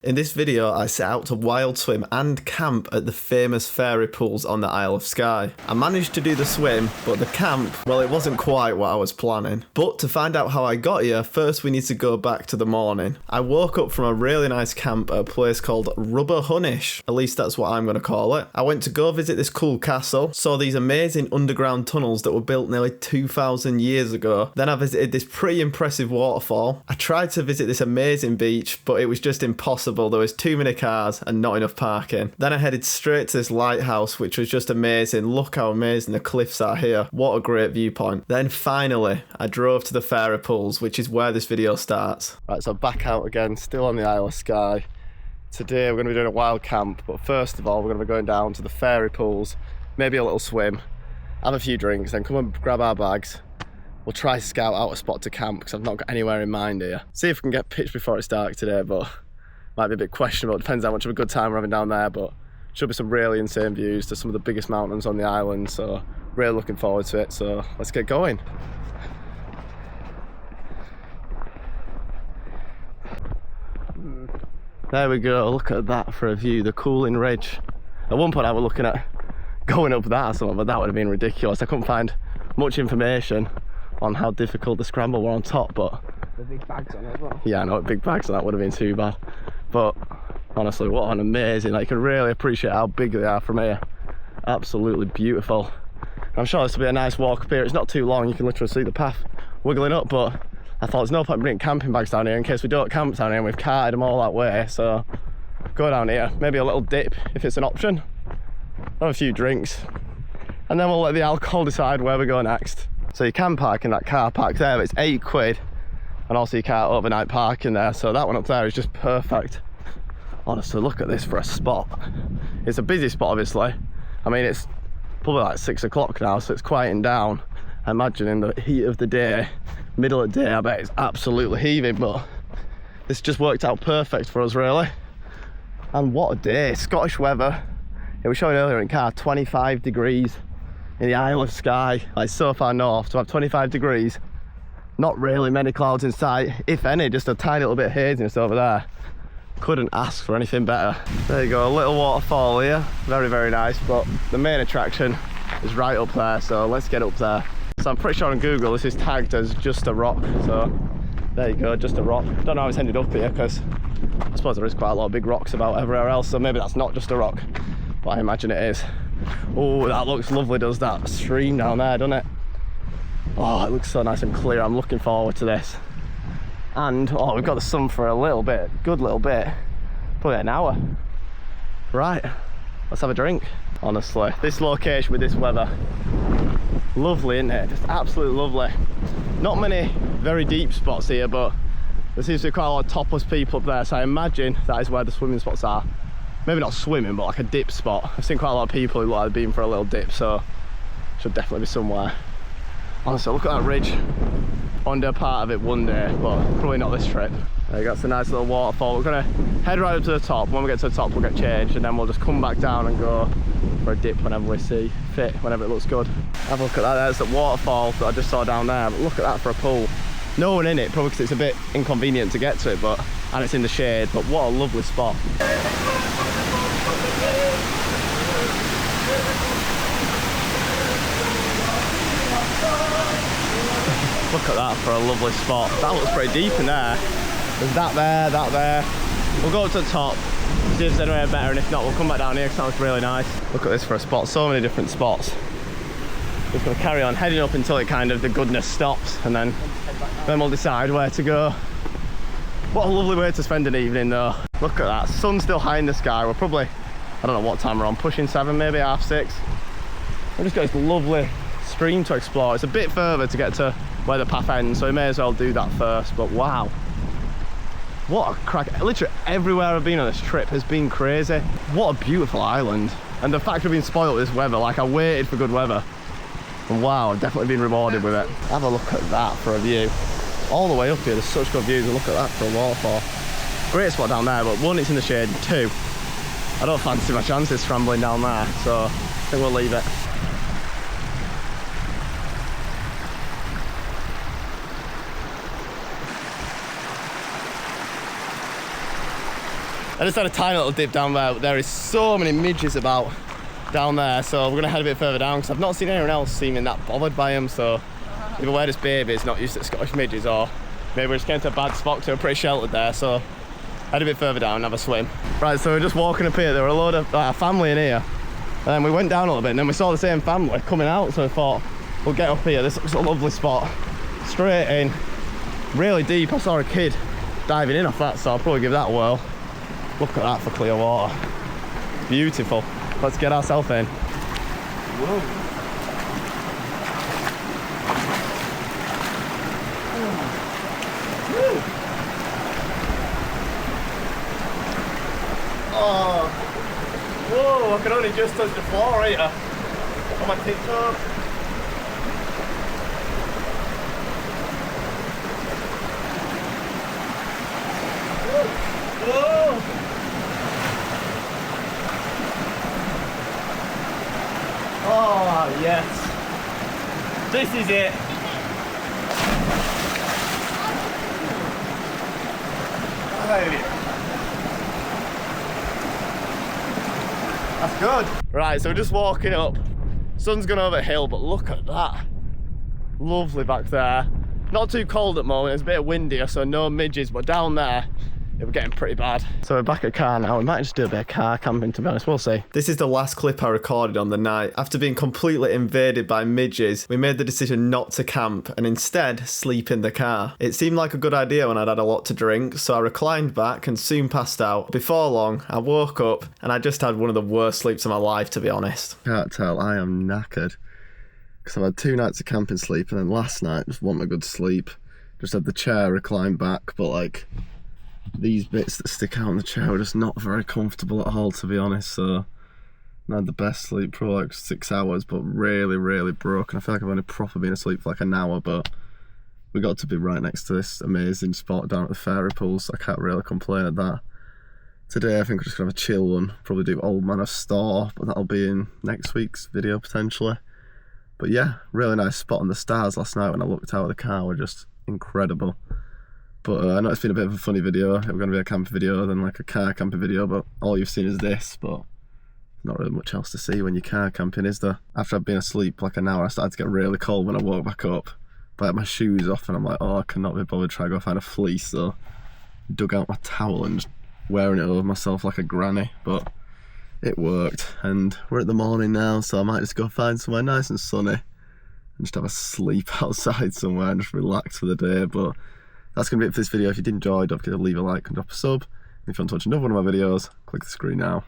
In this video, I set out to wild swim and camp at the famous fairy pools on the Isle of Skye. I managed to do the swim, but the camp, well, it wasn't quite what I was planning. But to find out how I got here, first we need to go back to the morning. I woke up from a really nice camp at a place called Rubber Hunish, at least that's what I'm going to call it. I went to go visit this cool castle, saw these amazing underground tunnels that were built nearly 2,000 years ago. Then I visited this pretty impressive waterfall. I tried to visit this amazing beach, but it was just impossible. There was too many cars and not enough parking. Then I headed straight to this lighthouse, which was just amazing. Look how amazing the cliffs are here. What a great viewpoint. Then finally, I drove to the fairy pools, which is where this video starts. Right, so back out again, still on the Isle of Skye. Today we're going to be doing a wild camp, but first of all we're going to be going down to the fairy pools, maybe a little swim, have a few drinks, then come and grab our bags. We'll try to scout out a spot to camp because I've not got anywhere in mind here. See if we can get pitched before it's dark today, but might be a bit questionable. It depends how much of a good time we're having down there, but should be some really insane views to some of the biggest mountains on the island, so really looking forward to it. So let's get going. There we go, look at that for a view, the Cooling Ridge. At one point I was looking at going up that or something, but that would have been ridiculous. I couldn't find much information on how difficult the scramble were on top, but the big bags on it as well. Yeah, no, big bags on that would have been too bad. But honestly, what an amazing, like, you can really appreciate how big they are from here. Absolutely beautiful. I'm sure this will be a nice walk up here. It's not too long, you can literally see the path wiggling up, but I thought there's no point bringing camping bags down here in case we don't camp down here, and we've carted them all that way. So go down here, maybe a little dip if it's an option, have a few drinks, and then we'll let the alcohol decide where we go next. So you can park in that car park there, but it's £8, and also you can't overnight park in there, so that one up there is just perfect. Honestly, look at this for a spot. It's a busy spot, obviously. I mean, it's probably like 6 o'clock now, so it's quieting down. I imagine in the heat of the day, middle of the day, I bet it's absolutely heaving, but this just worked out perfect for us, really. And what a day. Scottish weather. It was showing earlier in car, 25 degrees in the Isle of Skye, like so far north, to have 25 degrees. Not really many clouds in sight, if any, just a tiny little bit of haziness over there. Couldn't ask for anything better. There you go, a little waterfall here, very, very nice, but the main attraction is right up there, so let's get up there. So I'm pretty sure on Google this is tagged as just a rock, so there you go, just a rock. Don't know how it's ended up here, because I suppose there is quite a lot of big rocks about everywhere else, so maybe that's not just a rock, but I imagine it is. Oh, that looks lovely, does that stream down there, doesn't it? Oh, it looks so nice and clear. I'm looking forward to this. And oh, we've got the sun for a little bit, good little bit, probably an hour. Right, let's have a drink. Honestly, this location with this weather, lovely, isn't it? Just absolutely lovely. Not many very deep spots here, but there seems to be quite a lot of topless people up there, so I imagine that is where the swimming spots are. Maybe not swimming, but like a dip spot. I've seen quite a lot of people who like been for a little dip, so should definitely be somewhere. Honestly, look at that ridge. One day part of it one day, but probably not this trip. There you go, it's a nice little waterfall. We're gonna head right up to the top. When we get to the top, we'll get changed, and then we'll just come back down and go for a dip whenever we see fit, whenever it looks good. Have a look at that. There's the waterfall that I just saw down there, but look at that for a pool. No one in it, probably because it's a bit inconvenient to get to it, but and it's in the shade, but what a lovely spot. Look at that for a lovely spot. That looks pretty deep in there. There's that there, that there. We'll go up to the top, see if there's anywhere better, and if not, we'll come back down here because that looks really nice. Look at this for a spot, so many different spots. Just gonna carry on heading up until it kind of, the goodness stops, and then we'll decide where to go. What a lovely way to spend an evening though. Look at that, sun's still high in the sky. We're probably, I don't know what time we're on, pushing 7, maybe 6:30. We've just got this lovely stream to explore. It's a bit further to get to where the path ends, so we may as well do that first. But wow, what a crack. Literally everywhere I've been on this trip has been crazy. What a beautiful island, and the fact we've been spoiled with this weather, like I waited for good weather, and wow, I've definitely been rewarded with it. Have a look at that for a view. All the way up here, there's such good views, and look at that for a waterfall. Great spot down there, but one, it's in the shade, and two, I don't fancy my chances scrambling down there, so I think we'll leave it. I just had a tiny little dip down there, but there is so many midges about down there, so we're gonna head a bit further down because I've not seen anyone else seeming that bothered by them. So either we're just babies not used to Scottish midges, or maybe we're just getting to a bad spot because we're pretty sheltered there. So head a bit further down and have a swim. Right, so we're just walking up here. There were a load of family in here, and then we went down a little bit, and then we saw the same family coming out. So we thought we'll get up here. This looks a lovely spot, straight in, really deep. I saw a kid diving in off that, so I'll probably give that a whirl. Look at that for clear water, beautiful. Let's get ourselves in. Whoa. Oh, whoa, I can only just touch the floor right here on my TikTok. Whoa. Oh, yes. This is it. That's good. Right, so we're just walking up. Sun's gone over a hill, but look at that. Lovely back there. Not too cold at the moment, it's a bit windier, so no midges, but down there, it was getting pretty bad. So we're back at car now. We might just do a bit of car camping, to be honest. We'll see. This is the last clip I recorded on the night. After being completely invaded by midges, we made the decision not to camp and instead sleep in the car. It seemed like a good idea when I'd had a lot to drink, so I reclined back and soon passed out. Before long, I woke up and I just had one of the worst sleeps of my life, to be honest. Can't tell, I am knackered. Because I've had 2 nights of camping sleep, and then last night just want a good sleep. Just had the chair reclined back, but like, these bits that stick out in the chair are just not very comfortable at all, to be honest. So I had the best sleep, probably like 6 hours, but really broken. I feel like I've only properly been asleep for like an hour, but we got to be right next to this amazing spot down at the fairy pools, so I can't really complain at that. Today I think we're just gonna have a chill one, probably do Old Man of Store, but that'll be in next week's video potentially. But yeah, really nice spot, and the stars last night when I looked out of the car were just incredible. But I know it's been a bit of a funny video. It was going to be a camper video than like a car camping video, but all you've seen is this, but not really much else to see when you're car camping, is there? After I'd been asleep like an hour, I started to get really cold when I woke back up. But I had my shoes off and I'm like, oh, I cannot be bothered trying to go find a fleece, so I dug out my towel and just wearing it over myself like a granny, but it worked. And we're at the morning now, so I might just go find somewhere nice and sunny and just have a sleep outside somewhere and just relax for the day. But that's going to be it for this video. If you did enjoy, don't forget to leave a like and drop a sub. And if you want to watch another one of my videos, click the screen now.